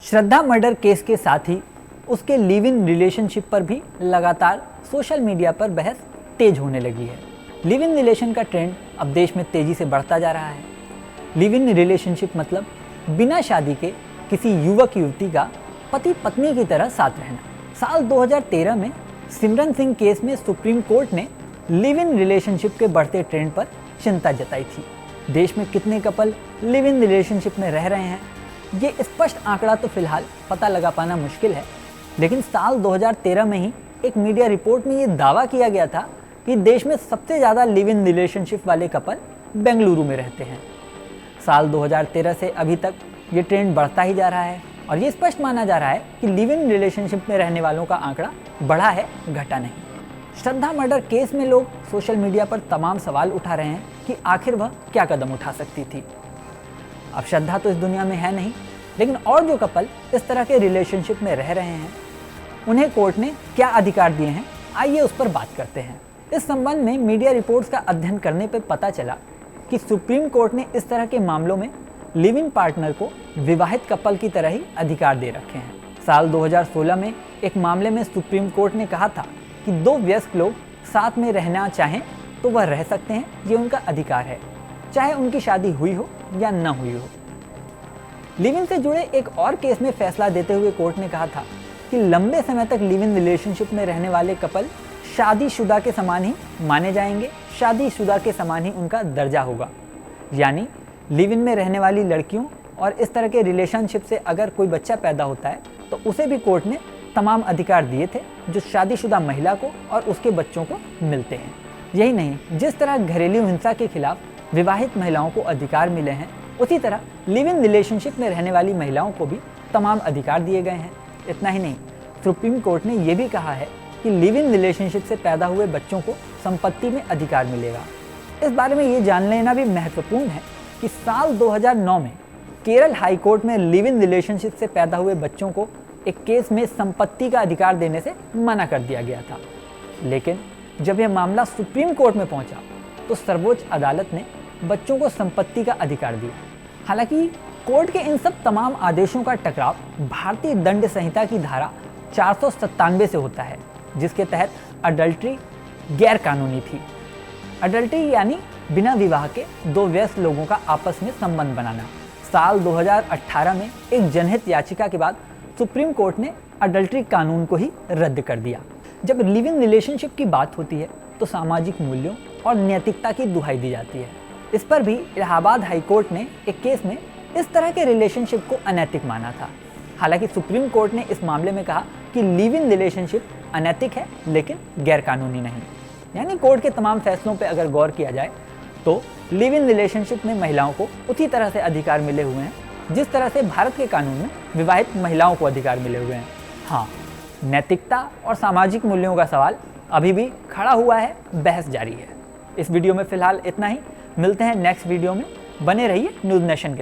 श्रद्धा murder case के साथ ही उसके लिव इन रिलेशनशिप पर भी लगातार सोशल मीडिया पर बहस तेज होने लगी है। लिव इन रिलेशन का ट्रेंड अब देश में तेजी से बढ़ता जा रहा है। लिव इन रिलेशनशिप मतलब बिना शादी के किसी युवक युवती का पति पत्नी की तरह साथ रहना। साल 2013 में सिमरन सिंह केस में सुप्रीम कोर्ट ने लिव इन रिलेशनशिप के बढ़ते ट्रेंड पर चिंता जताई थी। देश में कितने कपल लिव इन रिलेशनशिप में रह रहे हैं, ये स्पष्ट आंकड़ा तो फिलहाल पता लगा पाना मुश्किल है, लेकिन साल 2013 में ही एक मीडिया रिपोर्ट में ये दावा किया गया था कि देश में सबसे ज़्यादा लिव इन रिलेशनशिप वाले कपल बेंगलुरु में रहते हैं। साल 2013 से अभी तक ये ट्रेंड बढ़ता ही जा रहा है और ये स्पष्ट माना जा रहा है कि लिव इन रिलेशनशिप में रहने वालों का आंकड़ा बढ़ा है, घटा नहीं। श्रद्धा मर्डर केस में लोग सोशल मीडिया पर तमाम सवाल उठा रहे हैं कि आखिर वह क्या कदम उठा सकती थी। अब श्रद्धा तो इस दुनिया में है नहीं, लेकिन और जो कपल इस तरह के रिलेशनशिप में रह रहे हैं उन्हें कोर्ट ने क्या अधिकार दिए हैं, आइए उस पर बात करते हैं। इस संबंध में मीडिया रिपोर्ट्स का अध्ययन करने पर पता चला कि सुप्रीम कोर्ट ने इस तरह के मामलों में लिव इन पार्टनर को विवाहित कपल की तरह ही अधिकार दे रखे हैं। साल 2016 में एक मामले में सुप्रीम कोर्ट ने कहा था कि दो वयस्क लोग साथ में रहना चाहें तो वह रह सकते हैं, ये उनका अधिकार है, चाहे उनकी शादी हुई हो या न हुई हो। लिव इन से जुड़े एक और केस में फैसला देते हुए कोर्ट ने कहा था कि लंबे समय तक लिव इन रिलेशनशिप में रहने वाले कपल शादीशुदा के समान ही माने जाएंगे, शादीशुदा के समान ही उनका दर्जा होगा। यानी लिव इन में रहने वाली लड़कियों और इस तरह के रिलेशनशिप से अगर कोई बच्चा पैदा होता है तो उसे भी कोर्ट ने तमाम अधिकार दिए थे जो शादीशुदा महिला को और उसके बच्चों को मिलते हैं। यही नहीं, जिस तरह घरेलू हिंसा के खिलाफ विवाहित महिलाओं को अधिकार मिले हैं, उसी तरह लिव इन रिलेशनशिप में रहने वाली महिलाओं को भी तमाम अधिकार दिए गए हैं। इतना ही नहीं, सुप्रीम कोर्ट ने यह भी कहा है कि लिव इन रिलेशनशिप से पैदा हुए बच्चों को संपत्ति में अधिकार मिलेगा। इस बारे में ये जान लेना भी महत्वपूर्ण है कि साल 2009 में केरल हाई कोर्ट में लिव इन रिलेशनशिप से पैदा हुए बच्चों को एक केस में संपत्ति का अधिकार देने से मना कर दिया गया था, लेकिन जब यह मामला सुप्रीम कोर्ट में पहुंचा तो सर्वोच्च अदालत ने बच्चों को संपत्ति का अधिकार दिया। हालांकि कोर्ट के इन सब तमाम आदेशों का टकराव भारतीय दंड संहिता की धारा 497 से होता है, जिसके तहत अडल्ट्री गैर कानूनी थी। अडल्ट्री यानी बिना विवाह के दो वयस्क लोगों का आपस में संबंध बनाना। साल 2018 में एक जनहित याचिका के बाद सुप्रीम कोर्ट ने अडल्ट्री कानून को ही रद्द कर दिया। जब लिव इन रिलेशनशिप की बात होती है तो सामाजिक मूल्यों और नैतिकता की दुहाई दी जाती है। इस पर भी इलाहाबाद हाई कोर्ट ने एक केस में इस तरह के रिलेशनशिप को अनैतिक माना था। हालांकि सुप्रीम कोर्ट ने इस मामले में कहा कि लिव इन रिलेशनशिप अनैतिक है लेकिन गैर कानूनी नहीं। यानी कोर्ट के तमाम फैसलों पर अगर गौर किया जाए तो लिव इन रिलेशनशिप में महिलाओं को उसी तरह से अधिकार मिले हुए हैं जिस तरह से भारत के कानून में विवाहित महिलाओं को अधिकार मिले हुए हैं। हाँ, नैतिकता और सामाजिक मूल्यों का सवाल अभी भी खड़ा हुआ है, बहस जारी है। इस वीडियो में फिलहाल इतना ही। मिलते हैं नेक्स्ट वीडियो में। बने रहिए न्यूज़ नेशन के